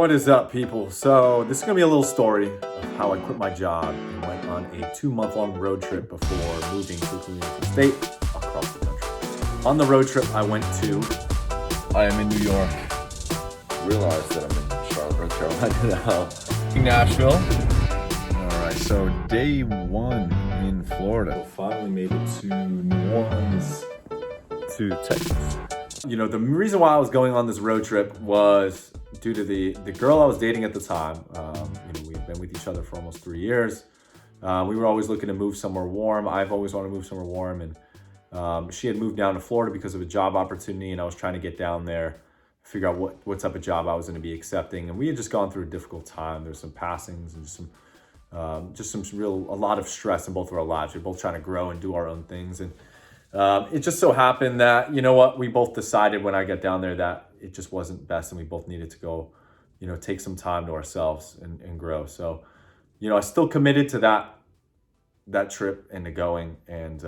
What is up, people? So this is gonna be a little story of how I quit my job and went on a 2-month-long road trip before moving to a completely different state across the country. On the road trip, I went to. I am in New York. Realized that I'm in Charlotte, North Carolina now. Nashville. All right, so day one in Florida. Finally made it to New Orleans, to Texas. You know, the reason why I was going on this road trip was due to the girl I was dating at the time. We had been with each other for almost 3 years. We were always looking to move somewhere warm. I've always wanted to move somewhere warm, and she had moved down to Florida because of a job opportunity, and I was trying to get down there, figure out what type of job I was going to be accepting. And we had just gone through a difficult time. There's some passings and a lot of stress in both of our lives. We're both trying to grow and do our own things, and it just so happened that, you know what, we both decided when I got down there that it just wasn't best, and we both needed to go, take some time to ourselves and grow. So, I still committed to that trip and to going and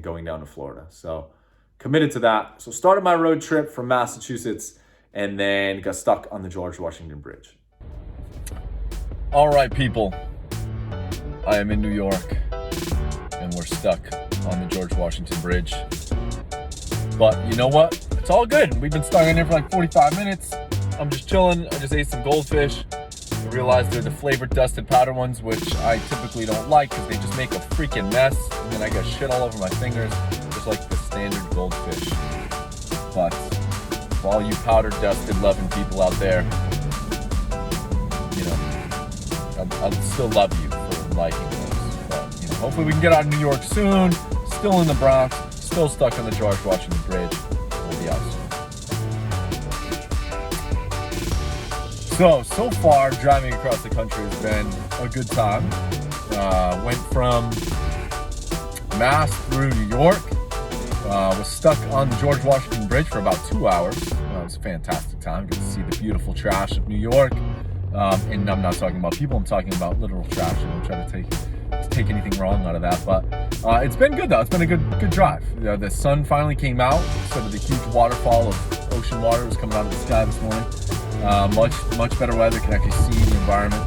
going down to Florida. So committed to that. So started my road trip from Massachusetts and then got stuck on the George Washington Bridge. All right, people, I am in New York and we're stuck on the George Washington Bridge. But you know what? It's all good. We've been stuck in there for like 45 minutes. I'm just chilling. I just ate some goldfish. I realized they're the flavored dusted powder ones, which I typically don't like because they just make a freaking mess. And then I got shit all over my fingers, just like the standard goldfish. But for all you powder dusted loving people out there, I'd still love you for liking those. But hopefully we can get out of New York soon. Still in the Bronx, still stuck on the George Washington Bridge. We'll be out soon. So far, driving across the country has been a good time. Went from Mass through New York. Was stuck on the George Washington Bridge for about 2 hours. It was a fantastic time. Got to see the beautiful trash of New York. And I'm not talking about people, I'm talking about literal trash. I don't try to take anything wrong out of that. But it's been good, though. It's been a good drive. The sun finally came out. Instead of the huge waterfall of ocean water was coming out of the sky this morning. Much better weather. Can actually see the environment.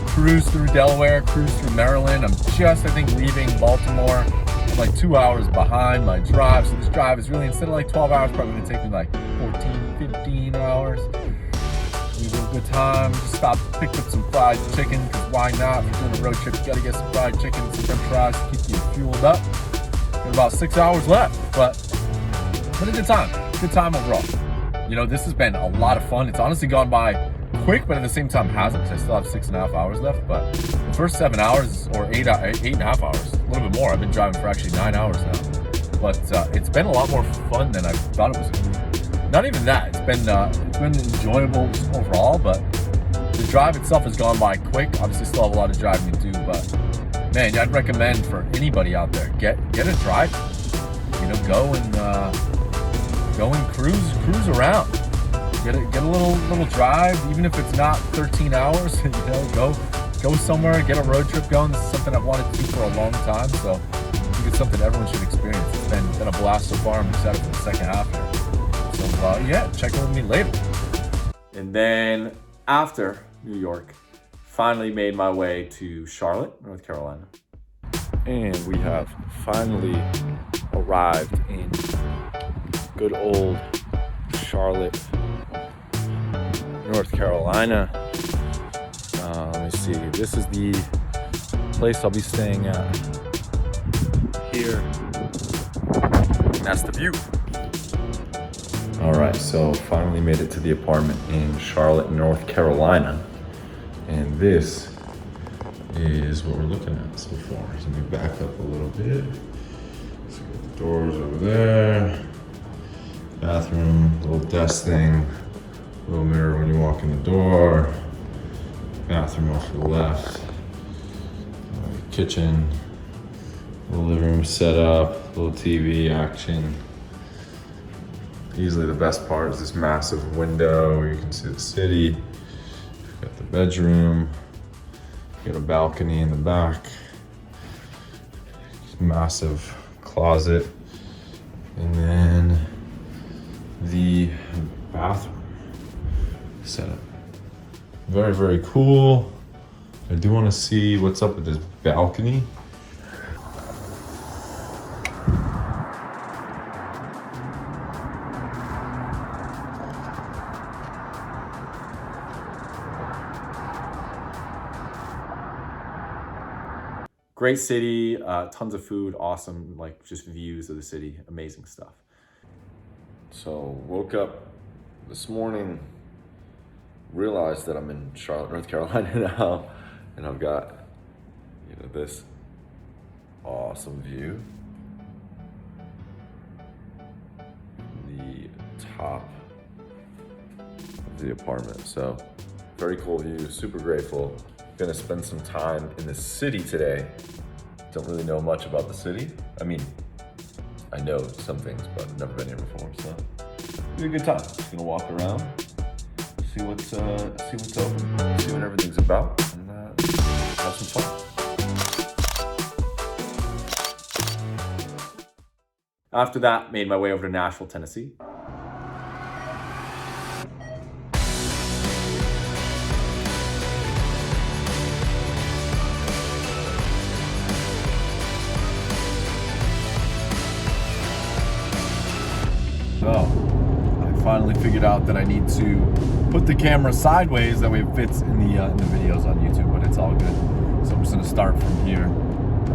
Cruise through Delaware, cruise through Maryland. I'm just, leaving Baltimore. I'm like 2 hours behind my drive. So this drive is really, instead of like 12 hours, probably going to take me like 14, 15 hours. We had a good time. Just stopped, picked up some fried chicken, because why not? If you're doing a road trip, you gotta get some fried chicken, some french fries to keep you fueled up. Got about 6 hours left, but a good time. Good time overall. This has been a lot of fun. It's honestly gone by quick, but at the same time hasn't, because I still have 6.5 hours left. But the first 7 hours, or 8.5 hours, a little bit more. I've been driving for actually 9 hours now. But it's been a lot more fun than I thought it was going to be. Not even that. It's been enjoyable overall, but the drive itself has gone by quick. Obviously, still have a lot of driving to do, but man, I'd recommend for anybody out there, get a drive. Go and cruise around. Get a little drive, even if it's not 13 hours. Go somewhere, get a road trip going. This is something I've wanted to do for a long time, so I think it's something everyone should experience. It's been a blast so far. I'm excited for the second half here. So check in with me later. And then after New York, finally made my way to Charlotte, North Carolina. And we have finally arrived in good old Charlotte, North Carolina. Let me see. This is the place I'll be staying at here. And that's the view. All right, so finally made it to the apartment in Charlotte, North Carolina. And this is what we're looking at so far. So let me back up a little bit. So we got the doors over there. Bathroom, little desk thing. Little mirror when you walk in the door. Bathroom off to the left. Kitchen. Little living room set up. Little TV action. Easily the best part is this massive window where you can see the city. You've got the bedroom. You got a balcony in the back. Massive closet. And then the bathroom. setup. Very, very cool. I do want to see what's up with this balcony. Great city, tons of food, awesome, like just views of the city, amazing stuff. So woke up this morning, realized that I'm in Charlotte, North Carolina now, and I've got, this awesome view. The top of the apartment. So very cool view, super grateful. Gonna spend some time in the city today. Don't really know much about the city. I mean, I know some things, but I've never been here before, so it'll be a good time. Just gonna walk around, see what's open, see what everything's about, and have some fun. After that, made my way over to Nashville, Tennessee. So, I finally figured out that I need to put the camera sideways, that way it fits in the videos on YouTube, but it's all good. So I'm just gonna start from here.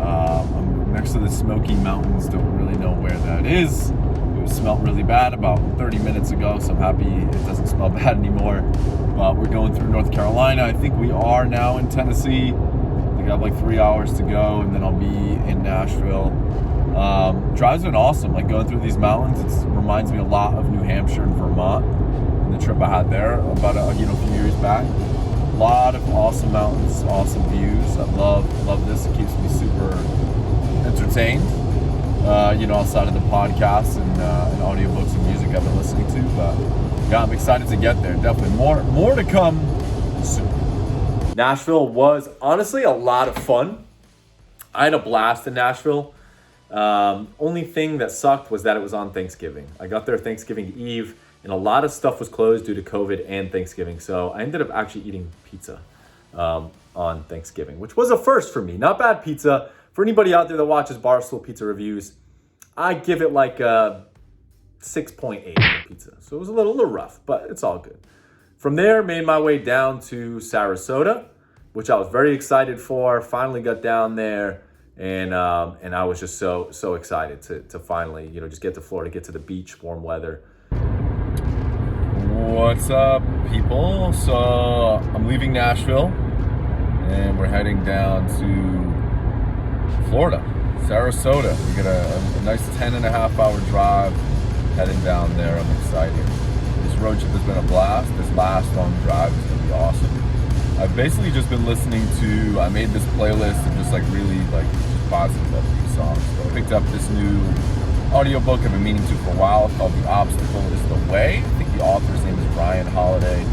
I'm next to the Smoky Mountains, don't really know where that is. It smelled really bad about 30 minutes ago, so I'm happy it doesn't smell bad anymore. But we're going through North Carolina. I think we are now in Tennessee. I think I have like 3 hours to go, and then I'll be in Nashville. Drive's been awesome, like going through these mountains. It reminds me a lot of New Hampshire and Vermont, and the trip I had there about a few years back. A lot of awesome mountains, awesome views. I love this. It keeps me super entertained, outside of the podcasts and audiobooks and music I've been listening to. But yeah, I'm excited to get there. Definitely more to come soon. Nashville was honestly a lot of fun. I had a blast in Nashville. Only thing that sucked was that it was on Thanksgiving. I got there Thanksgiving Eve, and a lot of stuff was closed due to COVID and Thanksgiving. So I ended up actually eating pizza on Thanksgiving, which was a first for me. Not bad pizza. For anybody out there that watches Barstool Pizza reviews, I give it like a 6.8 pizza. So it was a little rough, but it's all good. From there, made my way down to Sarasota, which I was very excited for. Finally got down there. And I was just so excited to finally, just get to Florida, get to the beach, warm weather. What's up, people? So I'm leaving Nashville, and we're heading down to Florida, Sarasota. We got a nice 10.5-hour drive heading down there. I'm excited. This road trip has been a blast. This last long drive is gonna be awesome. I've basically just been listening to, I made this playlist of just really positive upbeat songs. So I picked up this new audiobook I've been meaning to for a while called The Obstacle is the Way. I think the author's name is Ryan Holiday.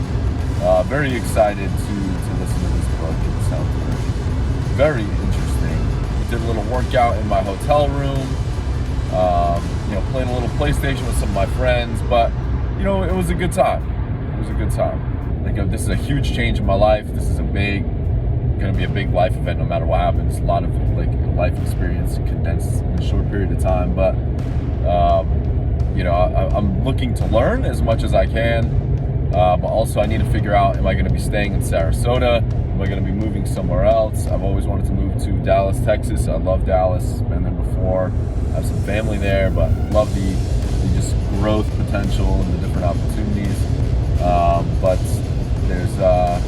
Very excited to listen to this book. It sounds very interesting. Did a little workout in my hotel room. Playing a little PlayStation with some of my friends, but it was a good time. It was a good time. This is a huge change in my life. This is going to be a big life event no matter what happens. A lot of life experience condensed in a short period of time. But I'm looking to learn as much as I can. But also I need to figure out, am I going to be staying in Sarasota? Am I going to be moving somewhere else? I've always wanted to move to Dallas, Texas. I love Dallas. Been there before. I have some family there, but love the just growth potential and the different opportunities. But there's I'm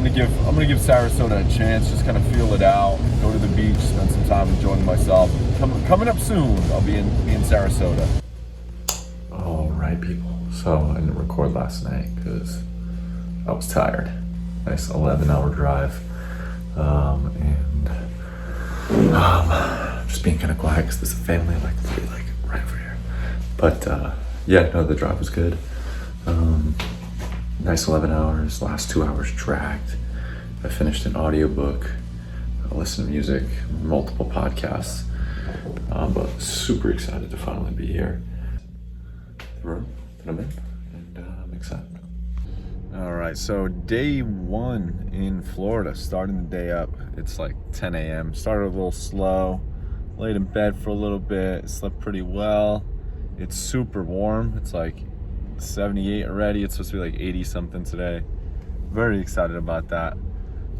gonna give Sarasota a chance, just kind of feel it out, go to the beach, spend some time enjoying myself. Coming up soon, I'll be in Sarasota. All right, people. So I didn't record last night because I was tired. Nice 11-hour drive, and just being kind of quiet because there's a family right over here. But the drive was good. Nice 11 hours, last 2 hours dragged. I finished an audiobook, I listened to music, multiple podcasts, but super excited to finally be here. The room that I'm in, and I'm excited. All right, so day one in Florida, starting the day up. It's like 10 a.m. Started a little slow, laid in bed for a little bit, slept pretty well. It's super warm. It's like 78 already. It's supposed to be like 80 something today. Very excited about that.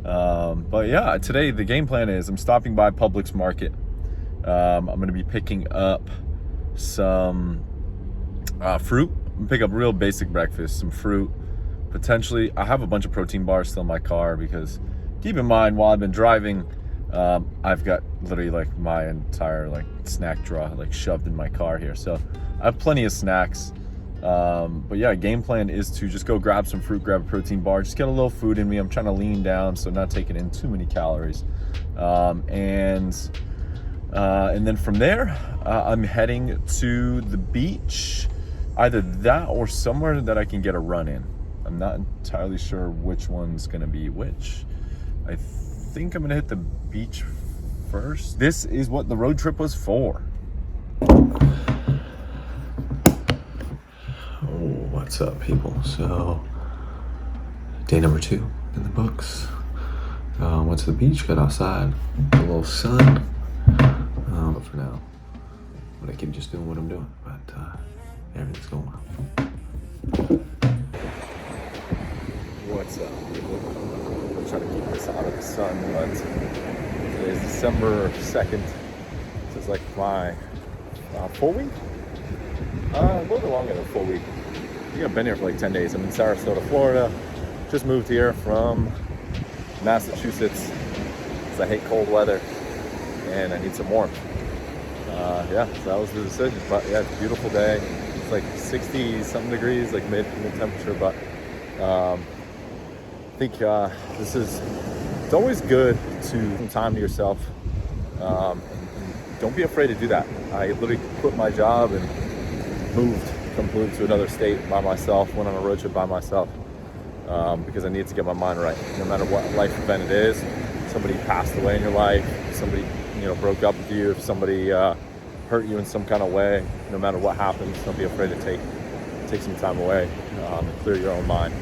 But yeah, today the game plan is I'm stopping by Publix Market. I'm gonna be picking up some fruit. I'm gonna pick up real basic breakfast, some fruit. Potentially, I have a bunch of protein bars still in my car because keep in mind, while I've been driving, I've got literally like my entire like snack drawer like shoved in my car here. So I have plenty of snacks. But yeah, game plan is to just go grab some fruit, grab a protein bar, just get a little food in me. I'm trying to lean down, so not taking in too many calories. And then from there, I'm heading to the beach, either that or somewhere that I can get a run in. I'm not entirely sure which one's gonna be which. I think I'm gonna hit the beach first. This is what the road trip was for. What's up, people? So, day number 2 in the books. Went to the beach, got outside, a little sun. But for now, I'm gonna keep just doing what I'm doing. But everything's going well. What's up, people? I'm trying to keep this out of the sun, but today is December 2nd. This is like my full week? A little bit longer than a full week. I think I've been here for like 10 days. I'm in Sarasota, Florida. Just moved here from Massachusetts. I hate cold weather and I need some warmth. Yeah, so that was the decision. But yeah, it's a beautiful day. It's like 60 something degrees, like mid temperature, but I think it's always good to some time to yourself. And don't be afraid to do that. I literally quit my job and moved completely to another state by myself, went on a road trip by myself, because I needed to get my mind right. No matter what life event it is, somebody passed away in your life, somebody broke up with you, if somebody hurt you in some kind of way, no matter what happens, don't be afraid to take some time away and clear your own mind.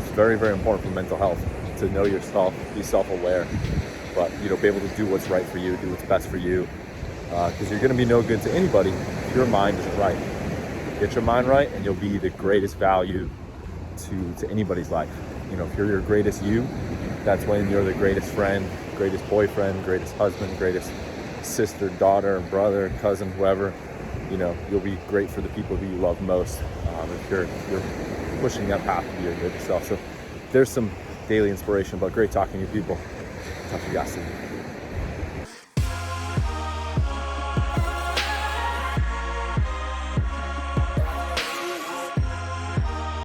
It's very, very important for mental health to know yourself, be self-aware, but be able to do what's right for you, do what's best for you, because you're going to be no good to anybody if your mind isn't right. Get your mind right and you'll be the greatest value to anybody's life. If you're your greatest you, that's when you're the greatest friend, greatest boyfriend, greatest husband, greatest sister, daughter, brother, cousin, whoever. You'll be great for the people who you love most if you're pushing that path to be your good self. So there's some daily inspiration, but great talking to you people. Talk to you guys soon.